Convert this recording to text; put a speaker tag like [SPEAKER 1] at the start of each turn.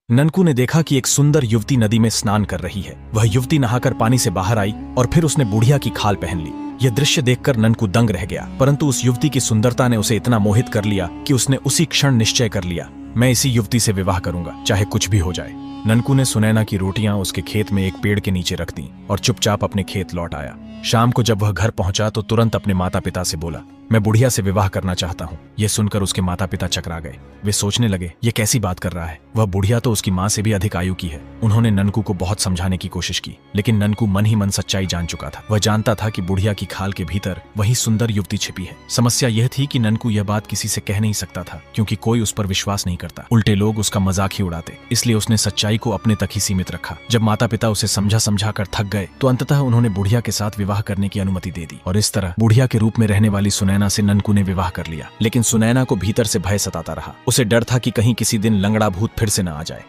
[SPEAKER 1] ननकू ने देखा कि एक सुंदर युवती नदी में स्नान कर रही है। वह युवती नहाकर पानी से बाहर आई और फिर उसने बुढ़िया की खाल पहन ली। यह दृश्य देखकर ननकू दंग रह गया, परंतु उस युवती की सुंदरता ने उसे इतना मोहित कर लिया कि उसने उसी क्षण निश्चय कर लिया, मैं इसी युवती से विवाह करूंगा, चाहे कुछ भी हो जाए। ननकू ने सुनैना की रोटियां उसके खेत में एक पेड़ के नीचे रख दी और चुपचाप अपने खेत लौट आया। शाम को जब वह घर पहुंचा तो तुरंत अपने माता पिता से बोला, मैं बुढ़िया से विवाह करना चाहता हूँ। यह सुनकर उसके माता पिता चकरा गए। वे सोचने लगे, ये कैसी बात कर रहा है, वह बुढ़िया तो उसकी माँ से भी अधिक आयु की है। उन्होंने ननकू को बहुत समझाने की कोशिश की, लेकिन ननकू मन ही मन सच्चाई जान चुका था। वह जानता था कि बुढ़िया की खाल के भीतर वही सुंदर युवती छिपी है। समस्या यह थी कि ननकू यह बात किसी से कह नहीं सकता था, क्योंकि कोई उस पर विश्वास नहीं करता, उल्टे लोग उसका मजाक ही उड़ाते। इसलिए उसने सच्चाई को अपने तक ही सीमित रखा। जब माता पिता उसे समझा कर थक गए तो अंततः उन्होंने बुढ़िया के साथ विवाह करने की अनुमति दे दी, और इस तरह बुढ़िया के रूप में रहने वाली सुनैना से ननकू ने विवाह कर लिया। लेकिन सुनैना को भीतर से भय सताता रहा। उसे डर था कि कहीं किसी दिन लंगड़ा भूत फिर से न आ जाए।